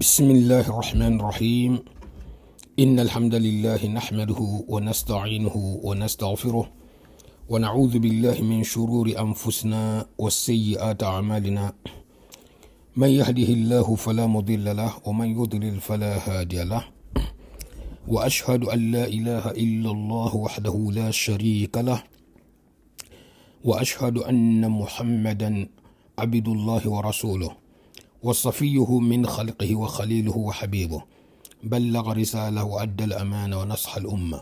بسم الله الرحمن الرحيم إن الحمد لله نحمده ونستعينه ونستغفره ونعوذ بالله من شرور أنفسنا والسيئات أعمالنا من يهده الله فلا مضل له ومن يضلل فلا هادي له وأشهد أن لا إله إلا الله وحده لا شريك له وأشهد أن محمدا عبد الله ورسوله وصفيه من خلقه وخليله وحبيبه بلغ رساله وأدى الأمانة ونصح الأمة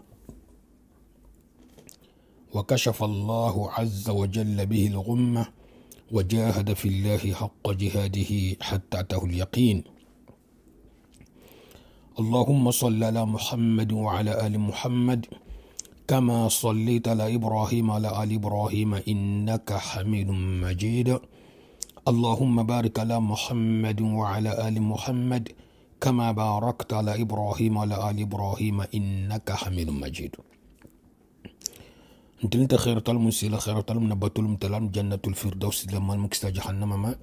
وكشف الله عز وجل به الغمة وجاهد في الله حق جهاده حتى أتاه اليقين. اللهم صل على محمد وعلى آل محمد كما صليت على إبراهيم وعلى آل إبراهيم إنك حميد مجيد. اللهم بارك على محمد وعلى آل محمد كما باركت على إبراهيم وعلى آل إبراهيم إنك حميد مجيد. انت خير طلم سيلا خير طلم نبتلم تلام جنة الفردوس لما المكستا جهنم ما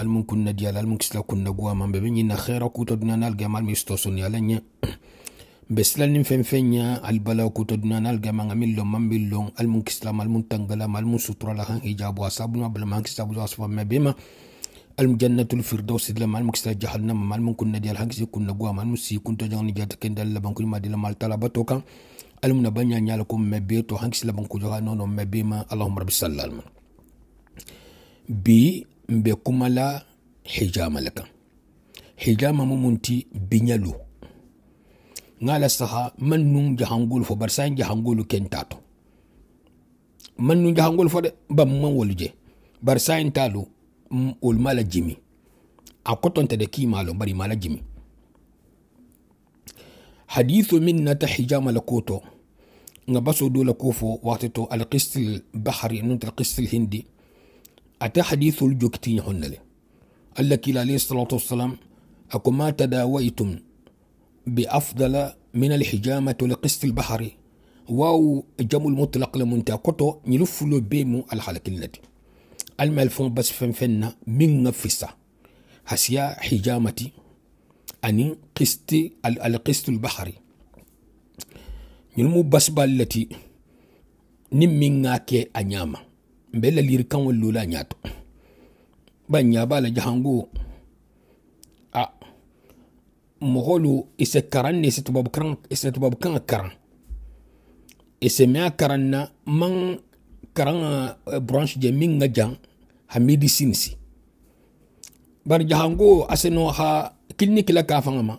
الممكن نديال المكسلا كنا قوى من ببيننا خير كوتدنا نالجا مال مستوسون يالنيا بس لن فنفنيا البلا كوتدنا نالجا من عملهم من بيلهم المكسلا مال منتنقلا مال مسطرة لها إجاب واسابنا بلا ما كستا بزاصفا ما بما الجنة الفردوس لما المكسلا جهنم مال ممكن نديال هنكسي كنا قوى مال مسي كنت جاني جاتك دل لبنكل ما دل مال طلبتوكا alumna banya nyala ko mebbe to hanks la banko joga nono mebbe ma allahumma rabbi sallam bi mbe kumala hijama laka hijama mumunti binyalu ngala saha man nun jahangul fo barsan jahangul kentato man nun jahangul fo de bam man wolje barsan talu ul mala jimi akotonte de ki malo bari mala jimi حديث منا تحجام لكوتو نبسو دولا كوفو وقتو القسط البحري ننت القسط الهندي أتى حديث الجوكتين هنالي الكي عليه الصلاة والسلام أكو ما تداويتم بأفضل من الحجامة لقسط البحري واو جمو المطلق لمنتا كوتو نلفلو بيمو الحلق النتي المالفون بس فنفنا من نفسه هسيا حجامتي أني قسطي القسط البحري نلمو بسبا التي نميناكي أنياما بلا ليركان واللولا نياتو بانيابا لجهانغو مغولو إسكران إستباب كران كران إسميا كران من كران برانش جي مينغا جان هميدي سينسي بار جهانغو أسنوها clinique la ka fanga ma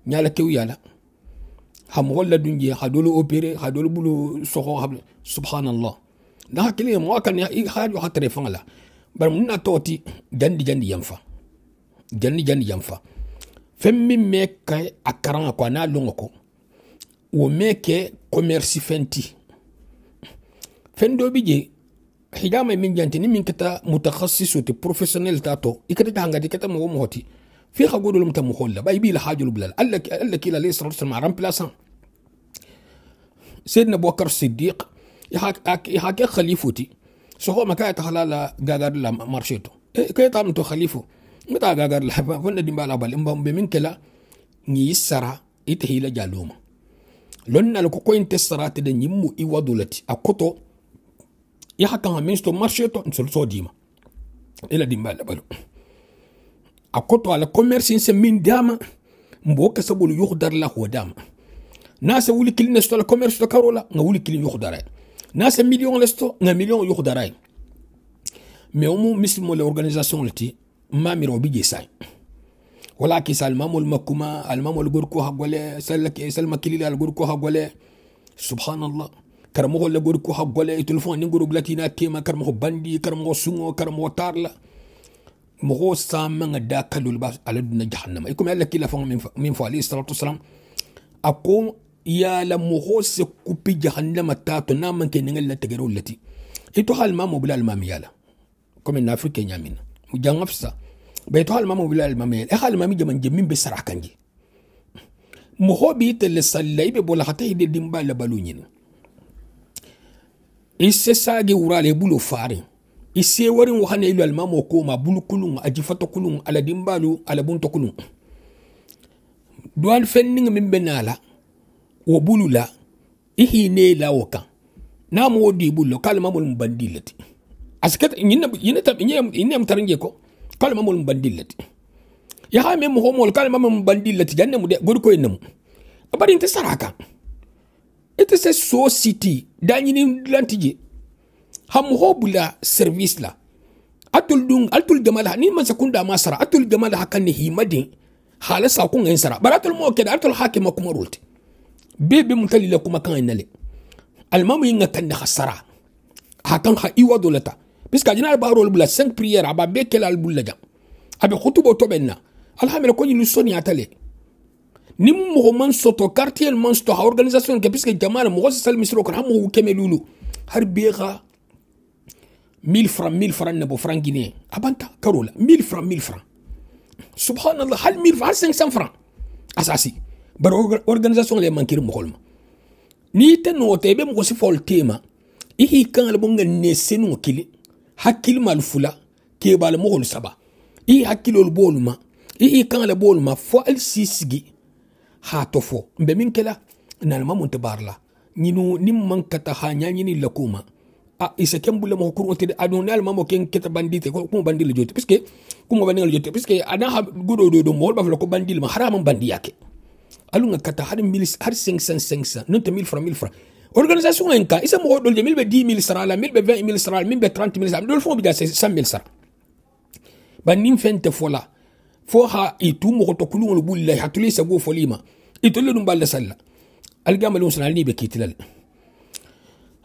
nyala kew yala ham wala dunje hadolo opéré hadolo bulu soxo xam subhanallah da hakili mo kan ya haaju hatre fanga la bar mun na toti jandi yamfa femmi me kay akaran ko na lungo ko wo meke commerce fenti fendo bije hijama min janti ni min kata mutakhassis professionnel tato ikata hanga dikata mo hoti في خقول لهم تمخلة بايبي لحاجة البلال قال لك إلى ليه صلى الله عليه وسلم عرام بلاسان سيدنا أبو بكر الصديق يحكي خليفتي سهو ما كانت حلال غاغر لا مارشيتو كي تعمل تو خليفه متى غاغر لا فن دي بالا بال امبام بمنك لا ني سرا يتهيلا جالوما لون لو كو انت سرات دي نيمو يودولتي اكوتو يحكى منستو مارشيتو نسل ديما الى دي بالا بالو akoto ala commerce se min dama mboka sabulu yukhdar la ho dama nasa wuli kilin sto la commerce to karola nga wuli kilin yukhdara nasa million lesto nga million yukhdara mais omu mislimo la organisation lati mamiro bije say wala ki salmamul makuma almamul gorko hagole salaki salma kilil al gorko hagole subhanallah karamo la gorko hagole telephone ni gorog latina kema karamo bandi karamo sungo karamo tarla مغو سامن داكلو الباس على دون جهنم يكون قال لك لا فهم من فعليه الصلاه والسلام اقوم يا لمغو سكوبي جهنم تاتو نام كن نغلا تغرو التي ايتو حال ما مو بلا المام يالا كوم ان افريكا نيامين مجانفسا بيتو حال ما مو بلا المام يالا حال ما مي جمن جمين بسرع كانجي مغو بيت اللي صلي بولا حتى يدي ديمبال بالونين ايسه ساغي ورالي بولو فارين isi warin wahane ilu almamo ko ma bulu kulun ajifato kulun ala dimbalu ala bunto kulun dual fenning min benala wo bulula ihi ne la wokan na mo di bullo kalma mul bandilati askat yina tam yina mtarange ko kalma mul bandilati ya ha mem ho mol kalma mul bandilati janne mu de gor ko enum abari inte saraka ite se society danyini lantije ham ho bula service la atul jamala ni man sakunda masara atul jamala hakan himadin hala sa kun en sara baratul mo keda atul hakima kuma rulti bebe mutali la kuma kan inale almamu yinga kan khasara hakan ha iwadolata biska jina barol bula 5 prière aba bekel al bullaja abe khutubo to benna alhamdulillah ko ni soni atale nim mo man soto quartier man soto organisation ke biska jamala mo sal misro kan hamu kemelulu har beega 1000 francs ne bo franc guinéen abanta karola 1000 francs subhanallah hal 1000 francs 500 francs asasi bar organisation le mankir mo holma ni te no te be mo si fol tema ihi kan le bonga ne senu kili hakil mal fula ke bal mo hol saba ihi hakilol boluma ihi kan le boluma fo al sisigi ha to fo mbe min kala na ma mon tabarla nyinu nim mankata ha nyani la kuma isa kembule mo kurunte adonal mamo ken keta bandite ko bandile joti parce que kuma bandile joti parce que ada ha godo do mo ba ko bandile ma haram bandi yake alunga kata har 500 non 1000 francs organisation en ka isa mo do 1000 sara la 20 sara 30 sara do fo bi da 100 sara banim fente fola fo ha itu mo to kulun bullahi hatuli sago folima itu le dum balda salla algamalun sanali be kitilal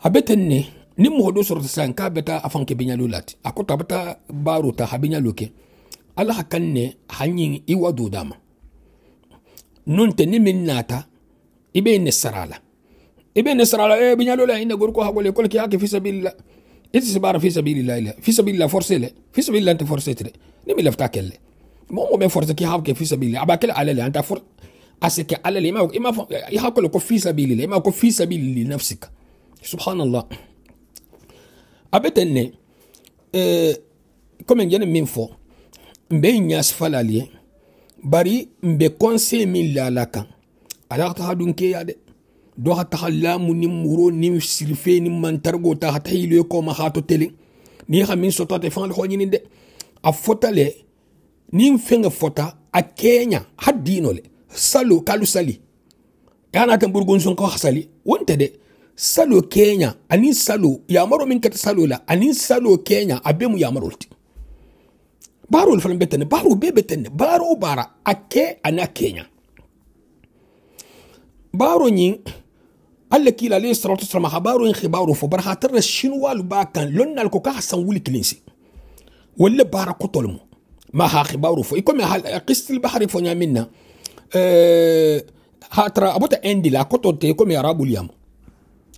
habetenne nim mo do sorta san ka beta afan ke binya lulati akota beta baro ta habinya loke ala hakanne hanyin iwado dama non te nimin nata ibe ne sarala e binya lola ina gorko hagole kol ki hake fi sabilillah iti sibara fi sabilillah fi sabilillah ante forcé tre nimi lafta kelle mo be forcé ki hake fi sabilillah abakela alale anta for asike alale ma hakole ko fi sabilillah ma ko fi sabilillah nafsika subhanallah abetenne comme ngene min fo mbe nyas falalie bari mbe conseil min la lakan ala ta hadun ke yade do hatta halamu ni muro ni sirfe ni mantargo ta hatta hilo ko ma hato tele ni xamin soto te fan ko nyini de a fotale ni fenga fota a Kenya haddino le salo kalu sali yana tan burgun son ko hasali wonte de salo Kenya anin salo yamaro min kat salo la anin salo Kenya abemu yamarolti baro le betene baro betene baro bara ake ana Kenya baro nyi alla kila le salatu sama habaru in khibaru fo bar hatar shinwal bakan lonnal ko ka hasan wuli kilinsi wala bara qotolmu ma ha khibaru fo ikomi hal qistil bahri fo nyamina hatra abota indi la qotote komi arabul yam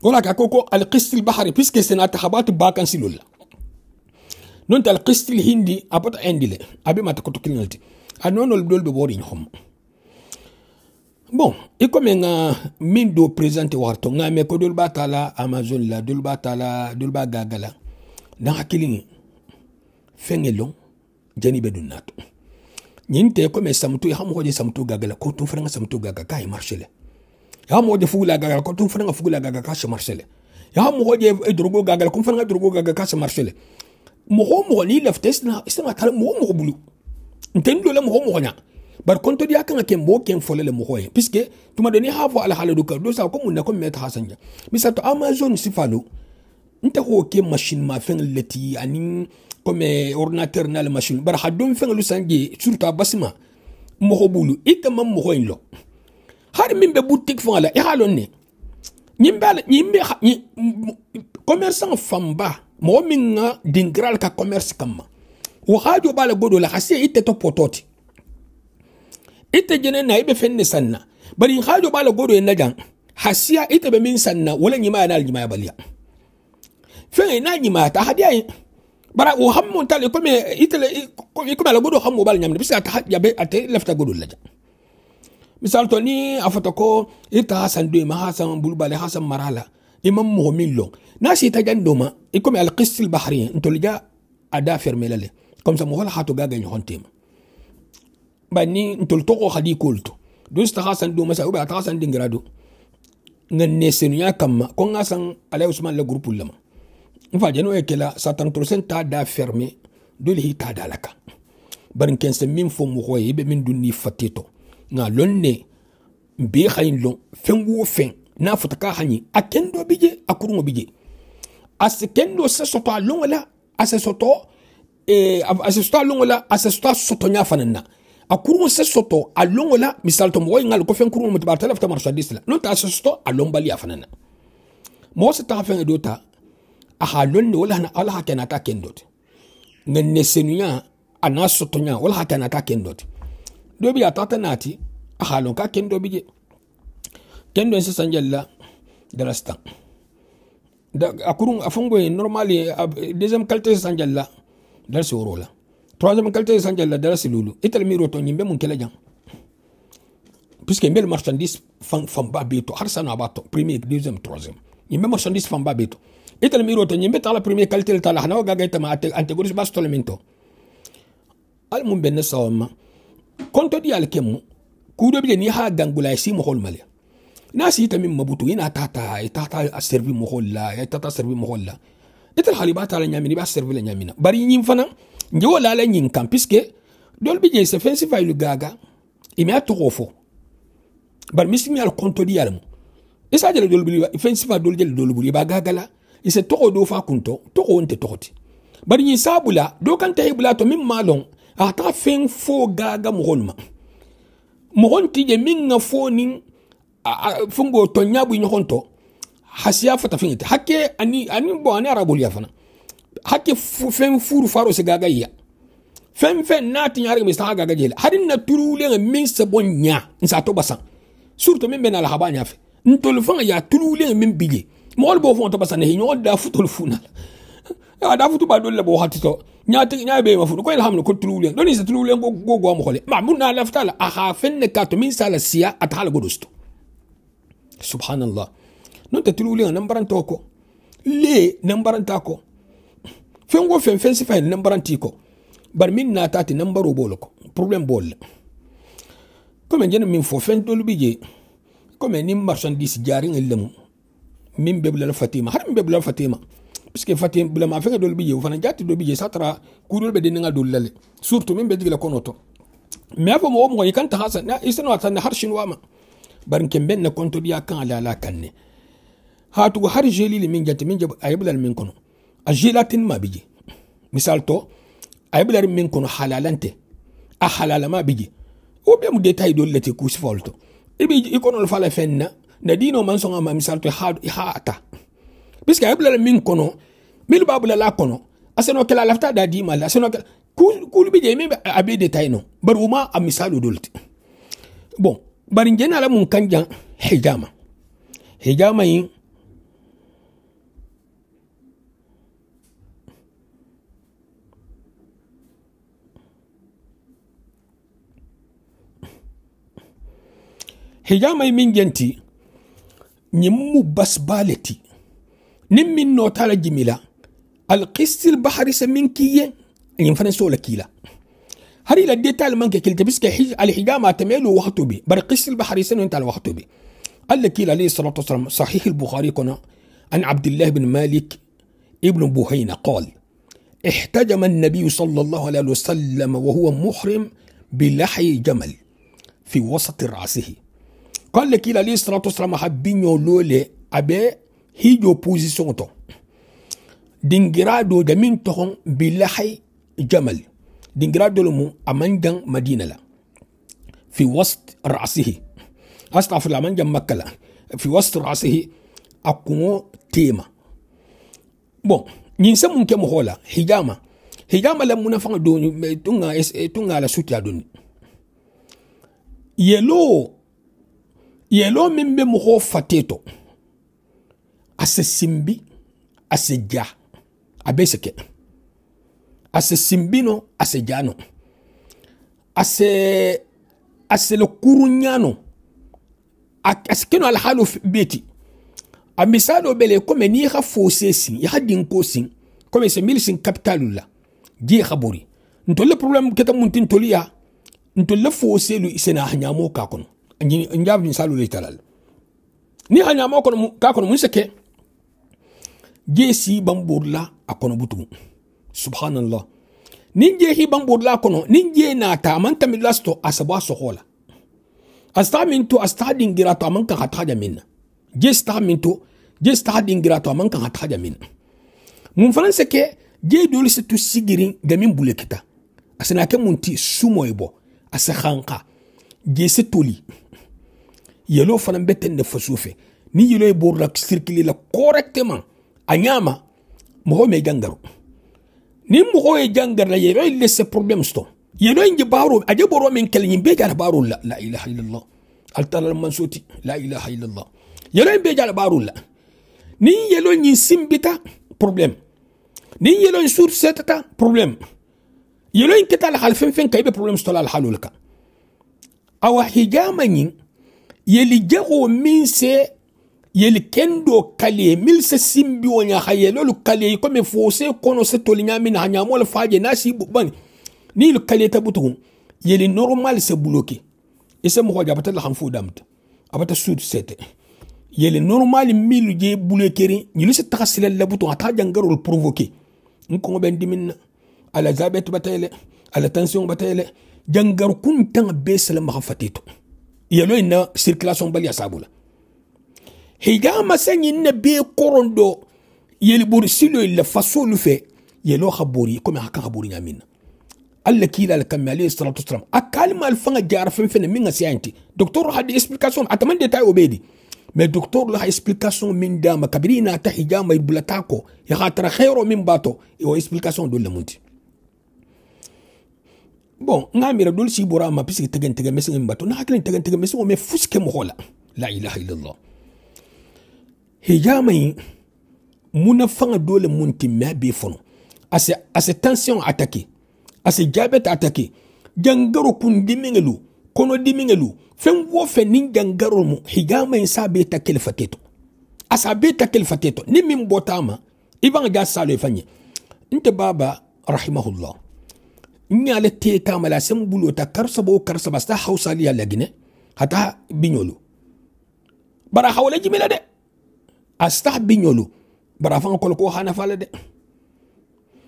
wala ka koko al qistil bahri puisque c'est na tahabat bakan silul non tal qistil hindi abota indi le abi mata ko to kilinalti anonol dol be bori ñom bon ikomi nga min do présenter warto nga me ko dol batala amazon la dol batala dol ba gagala na hakilini fengelo jani be dunnato ñinte ko me samtu ya mo hoje samtu gagala ko to franga samtu gaga kay marchele ya mo hoje fugula gagala ko to franga fugula gaga ka se marchele ya mo hoje drogo gagala ko franga drogo gaga ka se marchele mo ni leftesna isma tal mo bulu ntendo la mo nya bar konto dia kan ke mbo ken folele mo hoye puisque tuma doni hafo ala haladu ka do sa ko mun ko meta hasanja misato amazon sifalo nta ho ke machine ma fen leti ani comme ordinateur na la machine bar hadum fen lu sangi surtout basima mo hobulu ikama mo hoylo har min be boutique fo ala e halonne nyimbe commerçant famba mo minga dingral ka commerce kama wo hajo bala godo la hasi ite to pototi ite jene na ibe fenne sanna bari hajo bala godo en najan hasiya ite be min sanna wala nyima na aljima baliya fe na nyima ta hadiya bara wo hammo tale ko me itele ko la godo hammo bal nyamne bisa ta hadiya be ate lefta godo laja misal to ni afoto ko ita hasan do ma hasan bulbale hasan marala imam mu'min lo nasi tajandoma ikomi al qist al bahri ntolja ada fermelale comme ça mo wala hatu gaga ni hontema bani ntol to ko hadi kulto do sta hasan do masa uba ta hasan dingrado ngane senuya kamma ko ngasan ala Usman le groupe lama mfa jeno ekela satan trosen ta da fermé do li ta dalaka barin kense min fo mo hoye be min dunni fatito nga lonne be khayin lon fengo fen na futaka hani akendo bije akuru bije asekendo se soto alongola ase soto ase soto alongola ase soto soto nya fanana akuru se soto alongola misal to mo ngal ko fen kuru mo tabar telef ta marchandise la non ta ase soto alombali afanana mo se ta fen dota aha lonne wala na ala hakana ta kendot ngene senuya ana soto nya wala hakana ta kendot do bi atata nati aha lon ka kendo bije kendo se sanjalla darasta da akurun afungo normally deuxième qualité sanjalla dar se worola troisième qualité sanjalla dar se lulu ital miro to nyimbe mun kala jang puisque mbel marchandise famba beto harsana bato premier deuxième troisième nyimbe marchandise famba beto ital miro to nyimbe tala premier qualité tala hana gaga tama antegoris bastolemento al mun ben sawma konto di al kemu kudo bi ni ha gangula si mo holmale nasi tamim mabutu ina tata a servi mo holla tata servi mo holla etel halibata la nyamini ba servi la nyamina bari nyim fana njo la la nyin kan puisque dol bi je se fensi fay lu gaga imi atofo bar misimi al konto di yalmu isa jele dol bi fensi fa dol jele dol bi ba gaga la ise to do fa kunto to onte toti bari nyin sabula do kan tay bula to mim malon ata fen fo gaga mo holma mo honti je min nga fo nin fungo to nyabu nyokonto hasiya fata fingite hakke ani bo ani arabul yafana hakke fen furu faro se gaga ya fen nati nyari mi sa gaga jela hadin na turule min se bonya nsa to basan surtout min ben al habanya fe ntol fanga ya turule min bige mo bo fon to basan he nyol da futol funa da futu ba dole bo hatito nyaati nyaabe ma futu ko ilhamno ko turule doni se turule go mo khole ma mun na laftala aha fen ne kato min sala siya athala godosto subhanallah non te tululi nambaran toko le nambaran tako fengo fen si fa nambaran tiko bar min na tati nambaro boloko problem bol comme jene min fo fen tolu bije comme ni marchandise jari ngelemu min bebla la fatima har min bebla fatima parce que fatima bla ma fenga dol bije fana jatti do bije satra kudol be denga dol lale surtout min be digla konoto mais fa mo mo kan ta hasan na isno tan har shinwama barin kemben na konto dia kan ala kanne hatu har jeli li min jatti min jab ayibla min kono a jelatin ma biji misal to ayibla min kono halalante a halala ma biji o be mu detail do leti ku sfolto ibi ikono fala fenna na dino man songa ma misal to haata biska ayibla min kono mil babula la kono aseno kala lafta da di mala aseno ku biji mi abi detail no baruma a misalu dolti bon bari jena la mun kanja hijama yin hijama min genti nyimmu basbaleti nim min no tala jimila al qistil bahri saminkiye yin fana sola kila هري لديتال منك كلت بس الحجامة تميل وقته بي برقص البحر سنة انت وقته بي قال لك عليه الصلاة والسلام صحيح البخاري كنا عن عبد الله بن مالك ابن بوهينة قال احتجم النبي صلى الله عليه وسلم وهو محرم بلحي جمل في وسط رأسه قال لك عليه الصلاة والسلام حبين يولولي أبي هيجو بوزيسونتو دينجرادو جمين تهم بلحي جمل دينجراد دولمو أمانجان مدينة لا في وسط رأسه أستغفر الله أمانجان مكة لا في وسط رأسه أكونو تيما bon نينسا ممكن مهولا hijama la muna fanga doni tunga la suti adoni yelo mimbe mo fateto ase simbi ase ja abeseke ase simbino ase jano ase lo kurunyano ase keno al halu beti a misalo bele comme ni kha fossé ya hadin ko sin comme c'est mil sin capital ji khaburi nto le problème keta muntin tolia nto le fossé lu isena hanyamo ka kono njab ni salu le talal ni hanya mo kono ka kono mun seke jesi bamburla akono butu subhanallah ninje hi bamburla kono ninje na ta man tamilasto asaba sohola astamintu astadin girato man kan hataja minna jestamintu jestadin girato man kan hataja minna mun faranse ke je dole se tu sigirin gamin bulekita asana ke munti sumoybo asa khanqa je se toli yelo fana beten de fasufe ni yelo e borra circuler la correctement anyama mo me jangaro ni mo e jangar la yelo il laisse problème sto yelo ngi baro aje boro men kel nyimbe jar baro la ilaha illallah altala mansuti la ilaha illallah yelo be jar baro la ni yelo nyi simbita problème ni yelo sur setata problème yelo nketa la hal fen kaybe problème sto la halulka awa hijama nyi yeli jago minse yeli kendo kale milse simbi wonya hayelo lu kale ko me fose kono se tolinya min hanya mol faaje nasi ban ni lu kale tabutu yeli normal se bloqué et se mo jabata la xam fu damt abata sud sete yeli normal milu je bloqué ni lu se taxile la butu ata jangarol provoquer nko ben dimin ala zabet batele ala tension batele jangar kun tan besel ma fatito yelo ina circulation bali asabula higama sanyi ne be korondo yeli buri silo illa fasolu fe yelo khaburi comme haka khaburi nyamina alla kila al kamali salatu wassalam akalma al fanga jar fen minga scienti docteur hadi explication ataman détail obedi mais docteur la explication min dama kabirina ta higama iblatako ya khatra khairo min bato e explication do le munti bon ngamira dol si bora ma pisiki tegen mesi mbato na haklen tegen mesi o me fuske mo hola la ilaha illallah hijamai muna fanga dole munti me be fono ase tension attaqué ase diabète attaqué jangaro kun dimingelu kono dimingelu fen wo fe nin jangaro mu hijamai sabe ta kel fateto asabe ta kel fateto ni min botama ibanga ja salo fanye inte baba rahimahullah nyale te kamala sembulo ta karsaba sta hawsali ya lagine hata binyolo bara hawla jimela de asta binyolo bara fan ko hana fala de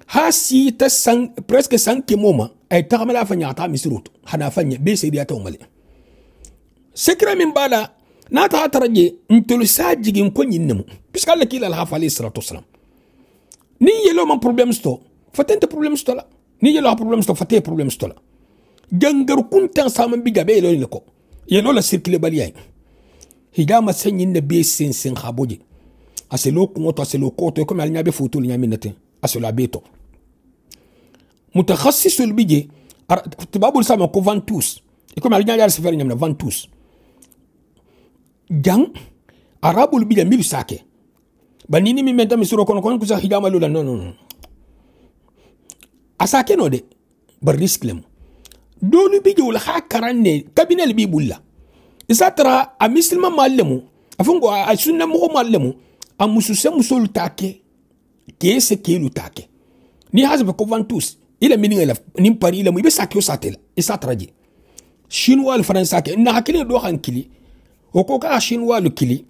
ha si ta sang presque 5 moma ay tamala fanya ta misruto hana fanya be sai dia ta umale sekra min bala na ta taraje ntulu sajigin ko nyinnemu puisque Allah kila al hafali salatu wassalam ni yelo man problème sto fatente problème sto la ni yelo problème sto faté problème sto la jangar kuntan saman biga be yelo le ko yelo la circuler baliya higama sanyin ne be sen khaboje aselo ko to comme alnya be foto nya minate aselo abeto mutakhassisul bije tibabul sama ko ventus e comme alnya yar sefer nyamna ventus jang arabul bije mil sake banini mi menta mi suro kono ku sa higama lula non asake no de bar risque lem dolu bije wala hakaranne kabinel bi bulla isatra a musulman mallemu afungo a sunna mo mallemu a mususe musol take ke se ke lu take ni hasbe ko ventus ila mini la ni pari ila mu be sakyo satela isatraje chinois le français ke na hakile do hankili o ko ka chinois le kili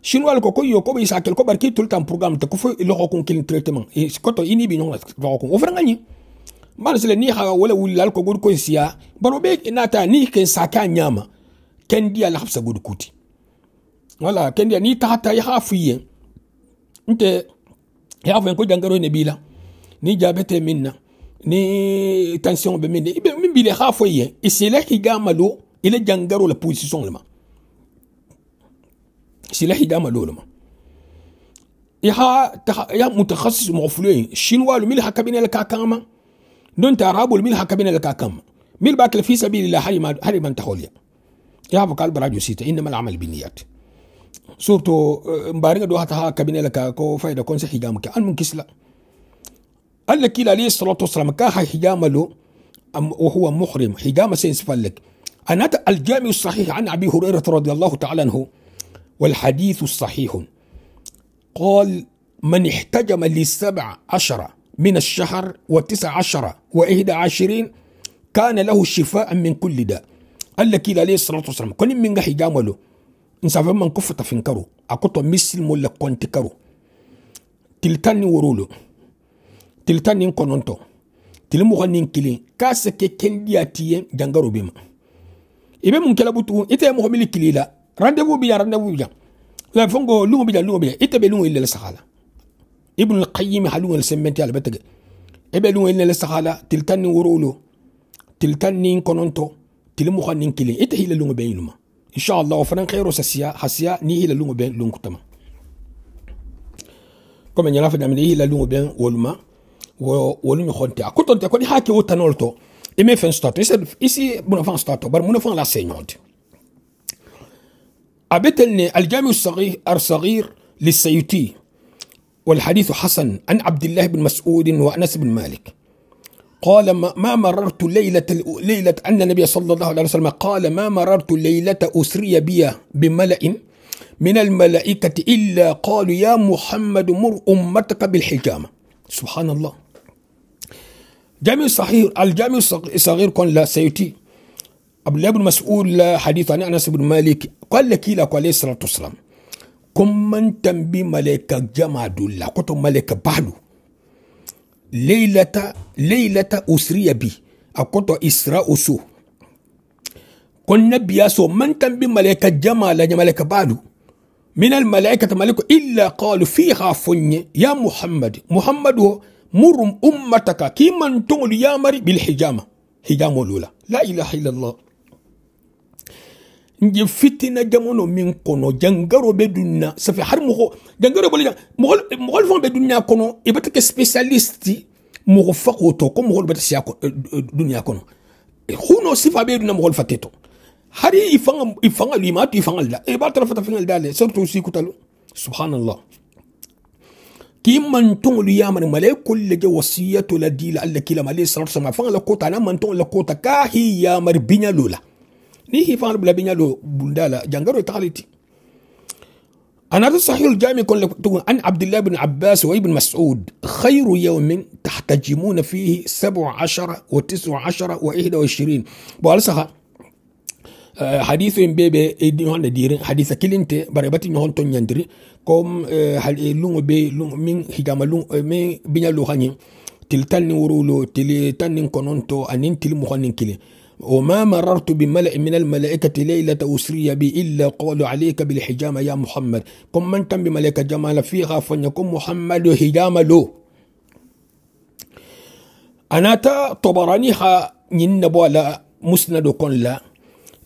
chinois ko yo ko be sakel ko barki tout le temps programme te ko fo le ko kili traitement e ko to ini bi non ko o franga ni man se le ni ha wala wulal ko gud ko siya baro be nata ni ken saka nyama kendi ala habsa gudu kuti wala kendi ni tata ya hafiye nte ya hafiye ko jangaro ne bila ni diabete minna ni tension be minna ibe min bile hafiye isila higama lo ile jangaro la position lema sila higama lo lema ya mutakhassis mufulin chinois lo mil hakabina la kakama don tarabu mil hakabina la kakama mil bakal fi sabilillah hariman taholiya يا أبو قلب راجو سيتا إنما العمل بالنيات صورته مبارنة دو هاتها كابينة لك كو فايدة كون سحجامك أن من كسلا قال لك عليه الصلاة والسلام كاها حجام له وهو محرم حجام سينسفل لك أنا الجامع الصحيح عن أبي هريرة رضي الله تعالى عنه والحديث الصحيح قال من احتجم ل17 من الشهر و19 و21 كان له شفاء من كل داء alla kila alayhi salatu wasalam koni minga hijamalo nsafa man ko fata fin karo akoto misil mo le konti karo tiltani worolo tiltani kononto tilmu xanin kili kase ke kendiatiye jangaro bima ibe mun kala butu ite mo xamili kilila rendez-vous bi la fongo lungo bi ite be lungo illa sakhala ibn al-qayyim halungo al-sementi al betege ebe lungo illa sakhala tiltani worolo tiltani kononto tilmu xanin kili ite hila lungo be yinuma inshallah wa fanan khairu sasiya hasiya ni hila lungo be lungo tama comme nyala fa damni hila lungo be woluma wolu ñu xonte akutonte ko di haki wotanolto e me fen stato ici bon fan stato bar mon fan la seignante أبتلني الجامع الصغير للسيوطي والحديث حسن عن عبد الله بن مسعود وأنس بن مالك قال ما مررت ليلة أن النبي صلى الله عليه وسلم قال ما مررت ليلة أسري بي بملأ من الملائكة إلا قالوا يا محمد مر أمتك بالحجامة سبحان الله الجامع الصغير كان لا سيوطي عبد الله بن مسعود حديث عن انس بن مالك قال لك لا عليه الصلاه والسلام كم من تنبي ملائكه جمع دولا كتب ملائكه بعدو ليله اسري بي اكتو اسراء سو كن نبي ياسو من تنبي ملائكه جمع لا ملائكه بعدو من الملائكه ملائكه الا قالوا فيها فني يا محمد مر امتك كمن تقول يا مري بالحجامه حجامه الاولى لا اله الا الله nje fitina jamono min kono jangaro be dunna ça fait har mo jangaro bole mo fon be dunna kono e batake spécialiste mo fakoto ko mo bata siya ko dunya kono khuno sifa be dunna mo fateto hari ifanga limatu ifanga la e batara fata fingal dale surtout si kutalo subhanallah ki man ton lu yaman malaikul le wasiyatu la dila alla kila malay salatu sama fanga la kota na man ton la kota ka hi yamar binyalola ni hi fanga bla binyalo bundala jangaro takaliti أنا صحيح الجامع عن عبد الله بن عباس وابن مسعود خير يوم تحتجمون فيه 17 و19 و21 بوالسها حديث بيبي يديون ديرين حديث كلينتي بريباتي نهون تون يندري كوم لونغ بي لونغ من حجام لونغ من بينا لوخاني تلتاني ورولو تلتاني كونونتو أنين تلمخانين كلي وما مررت بملأ من الملائكة ليلة أسري بي إلا قالوا عليك بالحجامة يا محمد كم من تم بملائكة جمال فيها فنكم محمد حجام له أنا طبراني ننبو على مسند كون لا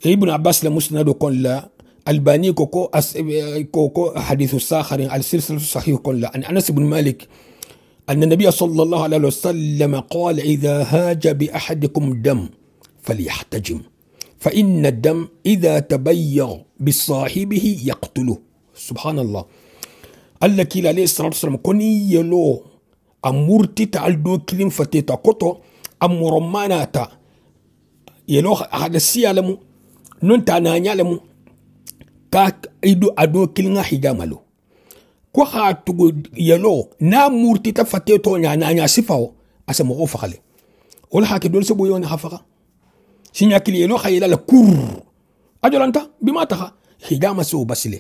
ابن عباس لمسند كون لا الباني كوكو حديث الساخر السلسلة الصحيح كون لا عن أنس بن مالك أن النبي صلى الله عليه وسلم قال إذا هاج بأحدكم دم فليحتجم فإن الدم إذا تبيغ بصاحبه يقتله سبحان الله الله كلا عليه الصلاة والسلام كوني يلو أمورتي تعالدو كلم فتيتا كوتو أمورماناتا يلو هذا السيالمو نونتا نانيالمو كاك إدو أدو كلنا حجاملو كو خاتو يلو نا مورتي تفتيتو نانا سفاو أسمو فخلي ولا حاكي دول سبو يوني حفقا sinya kili no khayla la kur ajolanta bima taha higama so basile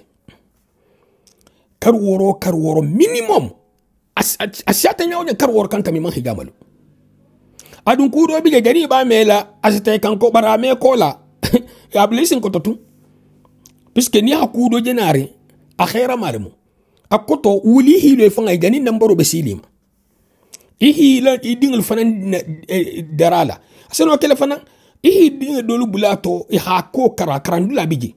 karworo minimum asyata nyawnya karworo kanta mi man higama lo adun kudo bi jari ba mela asite kanko barame kola ya blessing ko totu puisque ni hakudo jenare akhera maremu akoto wuli hilo fanga gani nambaro besilima ihila idingul fanan darala aseno kele fanan ihi dinga dolu bulato iha ko karandula biji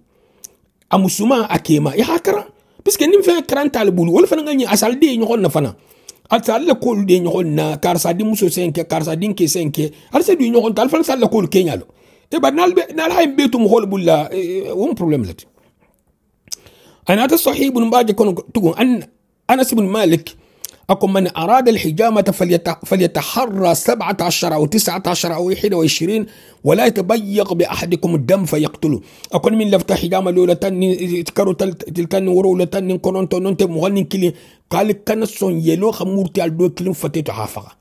amusuma akema iha kara puisque nim fe karanta al bulu wol fana ngani asal de ñokon na fana asal le ko de ñokon na karsa di muso 5 karsa din ke 5 alsa du ñokon tal fana sal ko kenyalo e badnal be nal hay betu mo hol bulla won problem lat ana ta sahibun baje kon tugun an Anas ibn Malik أكو من أراد الحجامة فليتحرى 17 أو 19 أو 21 ولا يتبيغ بأحدكم الدم فيقتله أكون من لفت حجامة لولا تاني تكرو تلتاني ورولة تاني كونونتو نونتي مغني كلي قال كان سون يلو خمورتي على دو كلم فتيتو حافظة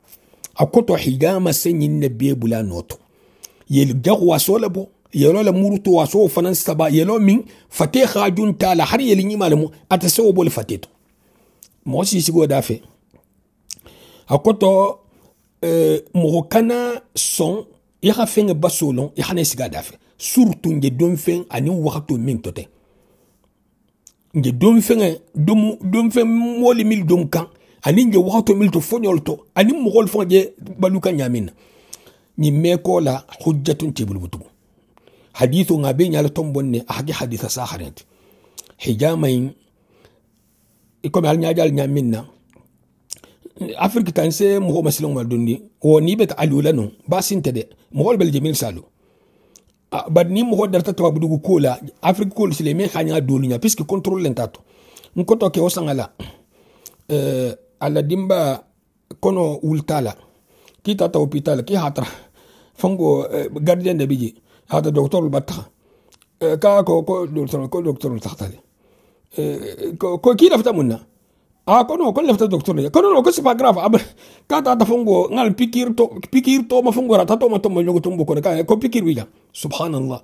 أكو تو حجامة سنين نبي بلا نوتو يلجغوا سولبو yelo la muruto waso fanan saba yelo min fate khajun tala har yeli ni malamu ata so bol fateto mo si sigo dafe akoto mo kana son ya fenga basolon ya hane siga dafe surtout nge don fen ani wakati min tote nge don fen moli mil dom kan ani nge wakati mil to fonyol to ani mo gol fonje baluka nyamina ni meko la hujjatun tibulbutu hadithu ngabe nyala tombonne ahagi haditha saharet hijamain ikomi al nyajal nyaminna afrique tanse mo masilon mal dundi woni bet alula no basinte de mo gol bel jemil salu bad ni mo darta to budugu kola afrique kol sile me khanya dolunya puisque contrôle lentato nkoto ke osangala ala dimba kono ultala kita ta hôpital ki hatra fango gardien de biji hata docteur batta ka ko docteur tahtale ko ki lafta munna kono ko lafta docteur kono ko c'est pas grave ab ka ta fango ngal pikir to ma fango rata to ma to mo nyogo to ko ka ko pikir wija subhanallah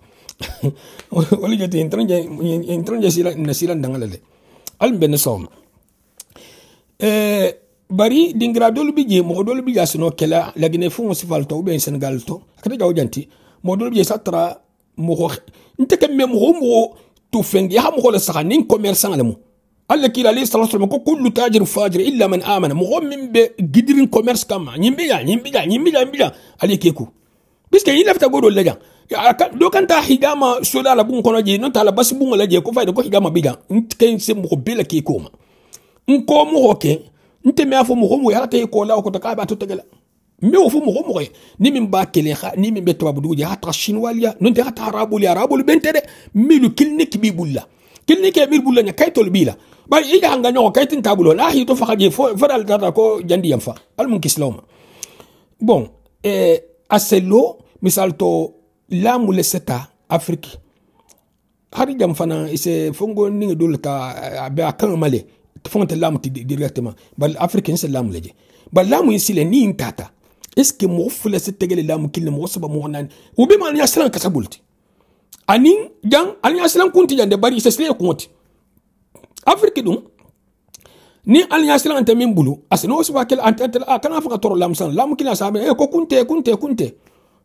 wali jati intranje sila dangalale al ben som bari dingra dolu bije mo dolu bija sino kala lagine fu mo sifal to be Senegal to akata jaw janti mo dolu bije satra mo nte kam mo to fengi ha mo la saxanin commerçant la mo alla kila alayhi salatu wasallam ko kullu tajir fajir illa man amana mo min be gidirin commerce kama nyimbi ya ali keku biske yi lafta godo laja do kan ta higama sola la bun kono je non ta la bas bun la je ko fayda ko higama bija nte se mo bela ke ko ma nko mo hoke nte me afo mo ya ta ko la ko ta ka ba to tegala me o fo mo ni min ba kele kha ni min be to babu ya ta shinwalia non te ta arabul bentere milu kilnik bi bulla kilnik bi bulla nya kaytol bila ba ida hanga nyo kaytin tabulo la hi to fa je fo faral data ko jandi yam fa al mun kislawma bon aselo misal to lamu le seta afrique hari jam fana ise fongo ninga dolta be akan male fonte lamu directement bal africain c'est lamu leje bal lamu isile ni intata est-ce que mo fule se tegele lamu kilne mo saba mo nan o be man ya slan kasabulti ani jang ani ya slan kunti jande bari se sle kunti afrique dum ni ali ya slan ante min bulu asno so bakel ante kana fa toro lamu san lamu kilna sabe ko kunte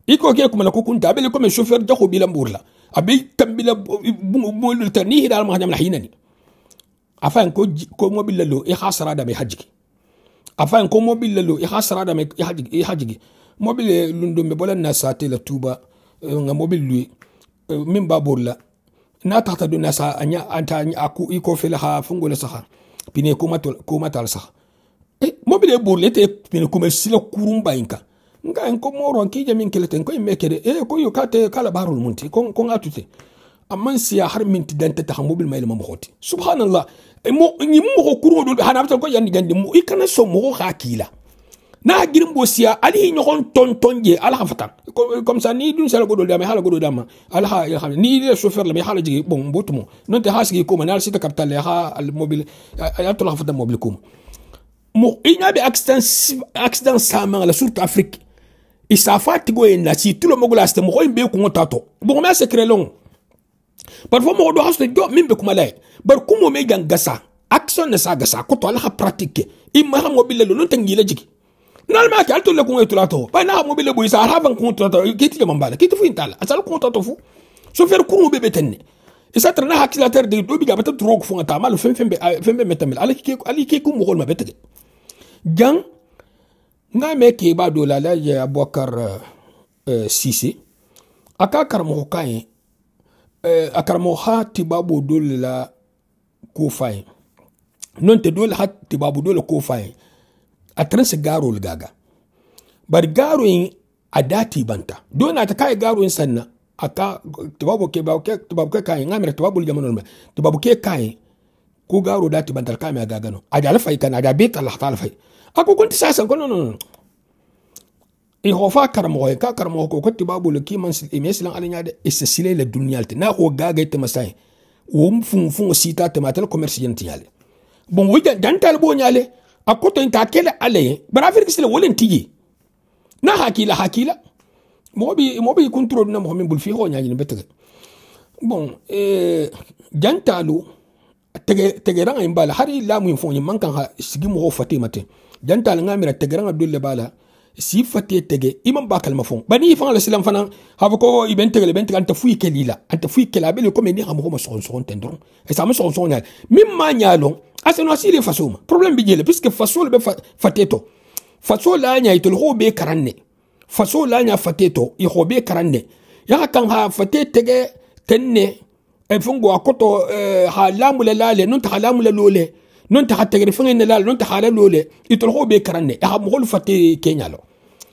iko ke kuma ko kunta abele comme chauffeur jaxo bi la mbourla abe tambila mo tani hidal ma nyam la hinani afan ko mobile lo e khasara da me hajji afan ko mobile lo e khasara da me hajji mobile lundo me bolan na sate la tuba nga mobile lui min baburla na tahta do na sa anya anta aku iko fela ha fungo la saha pine ko matal saha mobile burle te pine ko me sila kurumba inka nga en ko moro ki jamin keleten ko mekede ko yo kate kala barul munti ko ngatute amman siya har minti dante ta mobil mayl mam khoti subhanallah mo ni mo ko kuro do hanabta ko yandi gandi mo ikana so mo khakila na girim bo siya ali nyokon tontonje ala fatan comme ça ni dun sala godo dama hala godo dama ala ni le chauffeur la mi hala jigi bon botumo non te hasigi ko manal sita capital ha al mobile ya to la fatan mobile ko mo inabe accident sama la surtout afrique isafati go en la si tout le mogula ste mo be ko ngotato bon mais c'est très long parfois mo do hasto do mimbe kuma lay bar kumo me gangasa action na sa gasa ko to ala pratique imma ha mobile lo non tangi la jigi normalement ka alto le ko ngotulato ba na mobile bo isa havan ko ngotulato kiti mambala kiti fu intala asal ko ngotulato fu so faire kumo be betenne isa trana accélérateur de do biga bata trop fu ngata mal fembe metamel ali ke ko mo gol ma betege jang nga meke ba do la ya Aboubacar Cissé aka karmo kaye akarmo hati babu do la ko fay non te do la hati babu do la ko fay atrense garo le gaga bar garo in adati banta do na ta kai garo in sanna aka tubabu ke kai ngamere tubabu jamano me tubabu ke kai ko garo dati banta ka me gaga no ada la fay kan ada beta la ta la fay ako kunti sasa ko non e ho fa karamo ko tibabu le kiman sil emeslan alanya de essile le dunyalte na ko gaga te masay o mfun sita te matel commerce yentiyale bon wiga dantal bo nyale akoto inta kele ale barafir kisile wolen tigi na hakila mobi contrôle na mo min bul fi ho nyaani betege bon jantalu tegeranga imbala hari la mu info man kan ha sigi mo fatimate jantal ngamira tegeranga dulle bala si fati tege imam bakal mafon bani fa la silam fana ha ko iben tege ben anta fui kelila anta fui kelabel ko men ni ha mo son tendron et ça me son nyal mimma nyalo aseno asile fasoma problème bi jele puisque fasol be fateto fasol la nya itul ho be karanne fasol la nya fateto i ho be karanne ya kan ha fatete tenne e fungo akoto ha lamula lale non ta lamula lole non ta tegere fengene lale non ta hala lole itul ho be karanne ha mo hol fatte kenyalo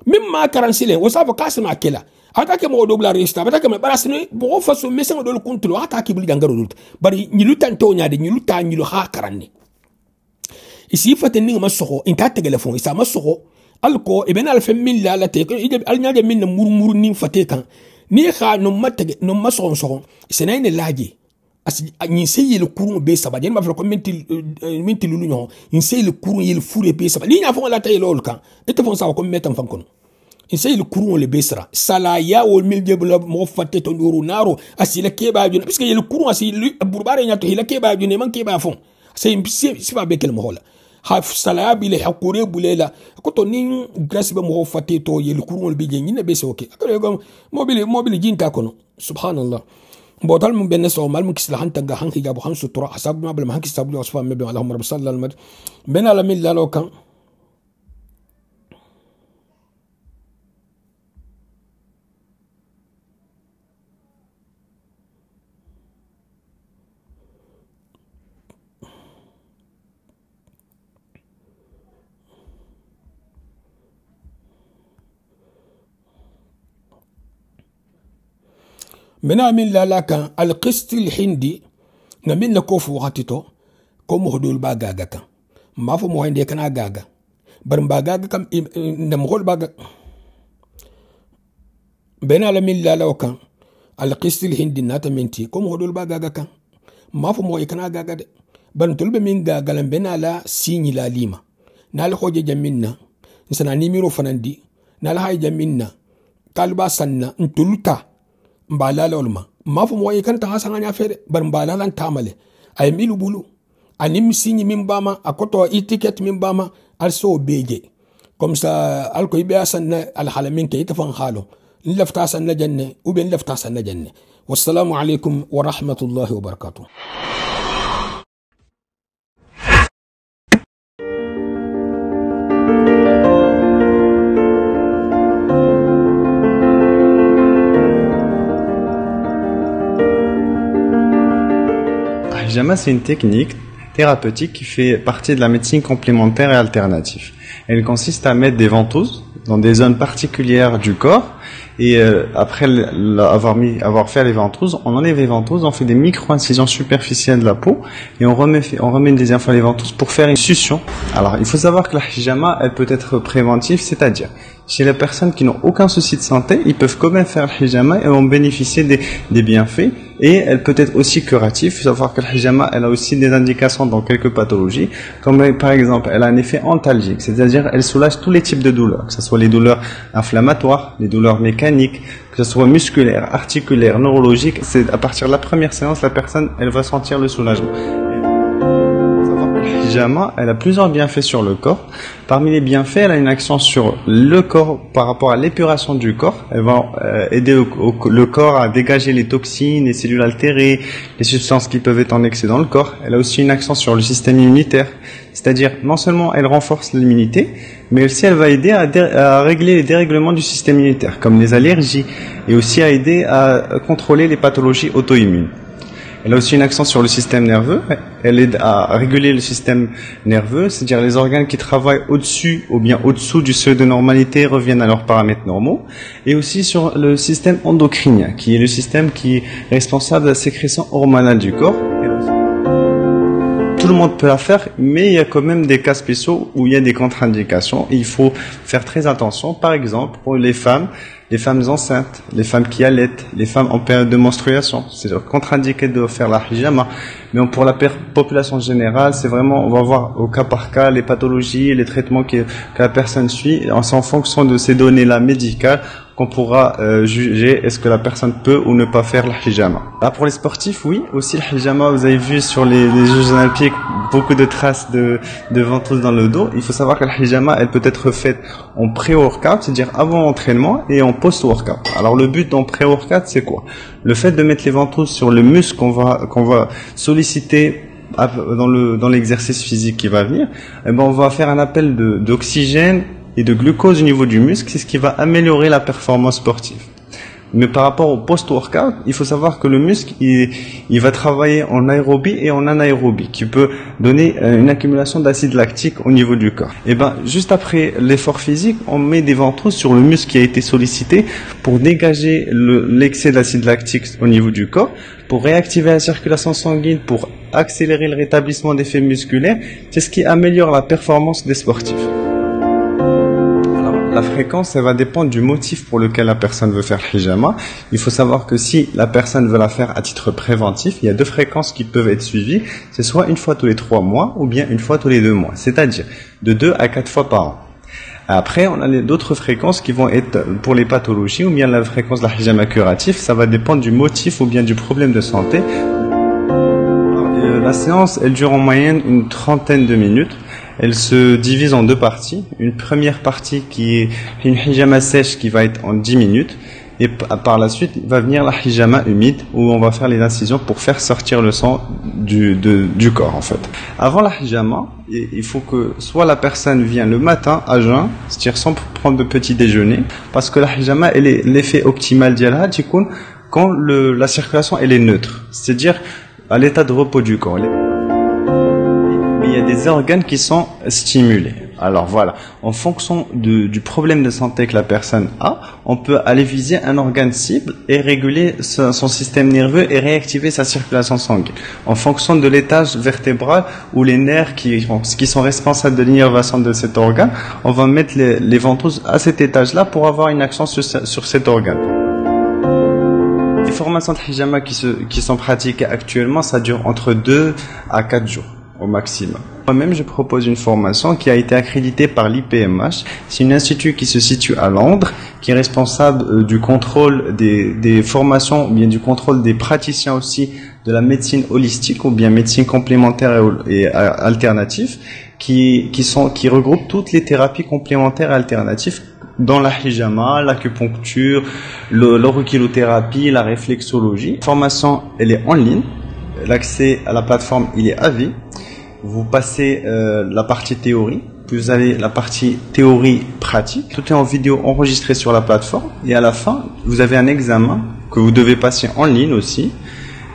mimma karansile wasaba kasma kela hata ke mo dobla resta hata ke barasne bo faso mesen do kuntulo hata ki buli dangaro dut bari nyilutan to nyaade nyiluta nyilu ha karanne isi fate ninga masoko inta telefon isa masoko alko ibn alfem min la la te al nyaade min murmur ni fate kan ni kha no matege no masoko soko senayne laaji as ni seyel kurun be saba den ma fa ko minti lulu nyo ni seyel kurun yel fure be saba ni nya fo la tay lol kan ete fon sa ko metam fam kono ni seyel kurun le besra sala ya wol mil jebla mo fatte to nduru naro asila keba juna parce que yel kurun asi burbare nya to hila keba juna man keba fon sey sifa be kel mo hola haf sala bi le hakure bulela ko to ni grâce be mo fatte to yel kurun be je ni ne be so ke akare go mobile jinta kono subhanallah بوتال من بين الناس ومال مكس لحن تنجا حنك جابوا خمسة طرق حسب ما بل ما حنك استبلوا أصفار مبين اللهم رب صلى الله عليه وسلم بين على مين لا لو كان منا من لا لكن القسط الهندي نمين لكوفو غاتيتو كوم هدول باغاغا كان ما فو مو هندي كان غاغا برم باغاغا كم نمغول باغا بنا لمن لا لو كان القسط الهندي ناتمنتي كوم هدول باغاغا كان ما فو مو كان غاغا دي برم تلب من غاغا لم بنا لا سيني لا ليما نال خوجه جمينا نسنا نيميرو فناندي نال هاي جمينا قالبا سنة انتلوتا mbalala olma mafu moye kan ta hasanga nya fere bar mbalala tamale ay milu bulu anim sinyi min bama akoto etiquette min bama also beje comme ça alko ibe asanna al halamin kay tafan khalo lafta asanna janne ou bien lafta asanna janne wassalamu alaykum wa rahmatullahi wa barakatuh. Hijama, c'est une technique thérapeutique qui fait partie de la médecine complémentaire et alternative. Elle consiste à mettre des ventouses dans des zones particulières du corps et après avoir fait les ventouses, on enlève les ventouses, on fait des micro-incisions superficielles de la peau et on remet une deuxième fois les ventouses pour faire une succion. Alors, il faut savoir que la hijama, elle peut être préventive, c'est-à-dire chez les personnes qui n'ont aucun souci de santé, ils peuvent quand même faire le hijama et vont bénéficier des bienfaits. Et elle peut être aussi curative. Il faut savoir que le hijama, elle a aussi des indications dans quelques pathologies, comme par exemple, elle a un effet antalgique, c'est-à-dire elle soulage tous les types de douleurs, que ce soit les douleurs inflammatoires, les douleurs mécaniques, que ce soit musculaires, articulaires, neurologiques. C'est à partir de la première séance, la personne, elle va sentir le soulagement. La hijama, elle a plusieurs bienfaits sur le corps. Parmi les bienfaits, elle a une action sur le corps par rapport à l'épuration du corps. Elle va aider le corps à dégager les toxines, les cellules altérées, les substances qui peuvent être en excès dans le corps. Elle a aussi une action sur le système immunitaire. C'est-à-dire, non seulement elle renforce l'immunité, mais aussi elle va aider à régler les dérèglements du système immunitaire, comme les allergies, et aussi à aider à contrôler les pathologies auto-immunes. Elle a aussi une action sur le système nerveux. Elle aide à réguler le système nerveux, c'est-à-dire les organes qui travaillent au-dessus ou bien au-dessous du seuil de normalité reviennent à leurs paramètres normaux. Et aussi sur le système endocrinien, qui est le système qui est responsable de la sécrétion hormonale du corps. Tout le monde peut la faire, mais il y a quand même des cas spéciaux où il y a des contre-indications. Et il faut faire très attention. Par exemple, pour les femmes enceintes, les femmes qui allaitent, les femmes en période de menstruation. C'est contre-indiqué de faire la hijama. Mais pour la population générale, c'est vraiment, on va voir au cas par cas les pathologies, les traitements que la personne suit. En fonction de ces données-là médicales, qu'on pourra juger est-ce que la personne peut ou ne pas faire le hijama. Là, pour les sportifs, oui, aussi le hijama, vous avez vu sur les Jeux Olympiques beaucoup de traces de ventouse dans le dos. Il faut savoir que le hijama, elle peut être faite en pré-workout, c'est-à-dire avant l'entraînement, et en post-workout. Alors le but en pré-workout, c'est quoi? Le fait de mettre les ventouses sur le muscle qu'on va solliciter dans l'exercice physique qui va venir, eh ben on va faire un appel d'oxygène et de glucose au niveau du muscle, c'est ce qui va améliorer la performance sportive. Mais par rapport au post-workout, il faut savoir que le muscle, il va travailler en aérobie et en anaérobie, qui peut donner une accumulation d'acide lactique au niveau du corps. Et ben, juste après l'effort physique, on met des ventouses sur le muscle qui a été sollicité pour dégager l'excès d'acide lactique au niveau du corps, pour réactiver la circulation sanguine, pour accélérer le rétablissement des faits musculaires. C'est ce qui améliore la performance des sportifs. La fréquence, ça va dépendre du motif pour lequel la personne veut faire le hijama. Il faut savoir que si la personne veut la faire à titre préventif, il y a 2 fréquences qui peuvent être suivies. C'est soit une fois tous les 3 mois ou bien une fois tous les 2 mois. C'est-à-dire de 2 à 4 fois par an. Après, on a d'autres fréquences qui vont être pour les pathologies ou bien la fréquence de la hijama curatif. Ça va dépendre du motif ou bien du problème de santé. La séance, elle dure en moyenne une 30aine de minutes. Elle se divise en 2 parties. Une première partie qui est une hijama sèche qui va être en 10 minutes. Et par la suite, va venir la hijama humide où on va faire les incisions pour faire sortir le sang du corps en fait. Avant la hijama, il faut que soit la personne vient le matin à jeun, c'est-à-dire sans prendre de petit déjeuner, parce que la hijama, l'effet optimal d'yalha, quand la circulation elle est neutre, c'est-à-dire à l'état de repos du corps. Il y a des organes qui sont stimulés. Alors voilà, en fonction du problème de santé que la personne a, on peut aller viser un organe cible et réguler son système nerveux et réactiver sa circulation sanguine. En fonction de l'étage vertébral ou les nerfs qui sont responsables de l'innervation de cet organe, on va mettre les ventouses à cet étage-là pour avoir une action sur cet organe. Les formations de hijama qui sont pratiquées actuellement, ça dure entre 2 à 4 jours au maximum. Moi-même, je propose une formation qui a été accréditée par l'IPMH. C'est un institut qui se situe à Londres, qui est responsable du contrôle des formations, ou bien du contrôle des praticiens aussi de la médecine holistique, ou bien médecine complémentaire et alternative, qui regroupe toutes les thérapies complémentaires et alternatives dans la hijama, l'acupuncture, l'auriculothérapie, la réflexologie. La formation, elle est en ligne. L'accès à la plateforme, il est à vie. Vous passez la partie théorie, puis vous avez la partie théorie pratique. Tout est en vidéo enregistré sur la plateforme. Et à la fin, vous avez un examen que vous devez passer en ligne aussi.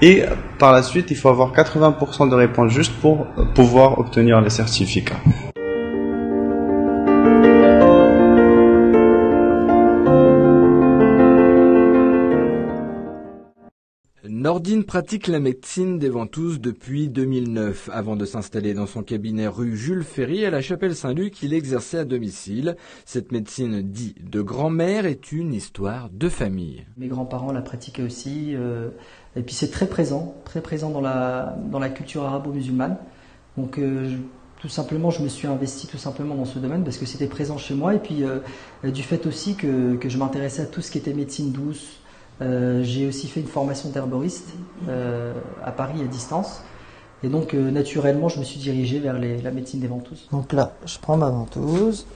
Et par la suite, il faut avoir 80% de réponses justes pour pouvoir obtenir le certificat. Nordine pratique la médecine des ventouses depuis 2009. Avant de s'installer dans son cabinet rue Jules Ferry à la Chapelle Saint-Luc, il exerçait à domicile. Cette médecine dite de grand-mère est une histoire de famille. Mes grands-parents la pratiquaient aussi, et puis c'est très présent dans la culture arabo-musulmane. Donc tout simplement, je me suis investi tout simplement dans ce domaine parce que c'était présent chez moi, et puis du fait aussi que je m'intéressais à tout ce qui était médecine douce. J'ai aussi fait une formation d'herboriste à Paris à distance, et donc naturellement je me suis dirigé vers la médecine des ventouses. Donc là je prends ma ventouse,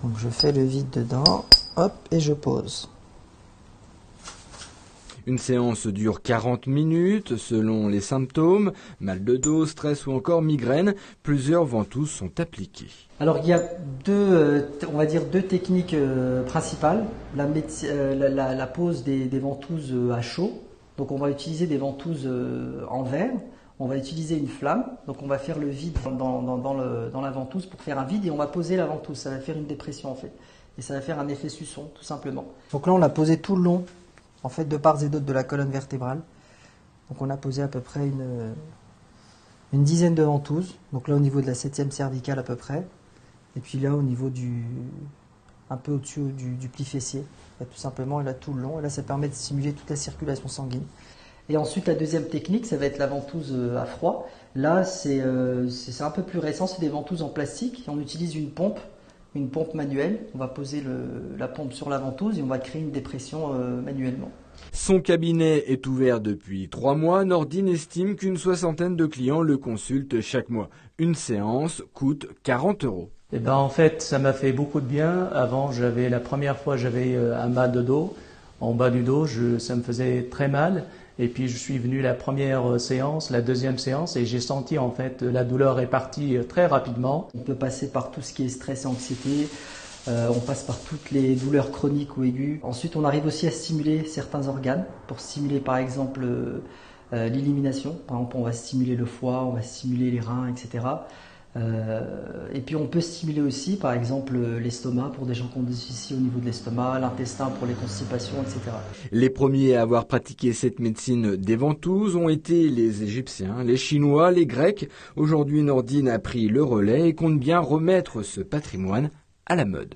donc je fais le vide dedans, hop, et je pose. Une séance dure 40 minutes selon les symptômes, mal de dos, stress ou encore migraine. Plusieurs ventouses sont appliquées. Alors il y a deux techniques principales. La pose des ventouses à chaud. Donc on va utiliser des ventouses en verre. On va utiliser une flamme. Donc on va faire le vide dans la ventouse pour faire un vide, et on va poser la ventouse. Ça va faire une dépression en fait. Et ça va faire un effet suçon tout simplement. Donc là on l'a posé tout le long, en fait, de part et d'autre de la colonne vertébrale. Donc on a posé à peu près une dizaine de ventouses. Donc là au niveau de la 7e cervicale à peu près. Et puis là au niveau un peu au-dessus du pli fessier. Là, tout simplement, et là tout le long. Et là ça permet de stimuler toute la circulation sanguine. Et ensuite la deuxième technique, ça va être la ventouse à froid. Là c'est un peu plus récent, c'est des ventouses en plastique. On utilise une pompe une pompe manuelle. On va poser la pompe sur la ventouse et on va créer une dépression manuellement. Son cabinet est ouvert depuis 3 mois. Nordine estime qu'une 60aine de clients le consultent chaque mois. Une séance coûte 40 €. Eh ben, en fait, ça m'a fait beaucoup de bien. Avant, la première fois, j'avais un mal de dos. En bas du dos, ça me faisait très mal. Et puis, je suis venu la première séance, la deuxième séance, et j'ai senti, en fait, la douleur est partie très rapidement. On peut passer par tout ce qui est stress et anxiété. On passe par toutes les douleurs chroniques ou aiguës. Ensuite, on arrive aussi à stimuler certains organes pour stimuler par exemple l'élimination. Par exemple, on va stimuler le foie, on va stimuler les reins, etc. Et puis on peut stimuler aussi par exemple l'estomac pour des gens qui ont des soucis au niveau de l'estomac, l'intestin pour les constipations, etc. Les premiers à avoir pratiqué cette médecine des ventouses ont été les Égyptiens, les Chinois, les Grecs. Aujourd'hui, Nordine a pris le relais et compte bien remettre ce patrimoine à la mode.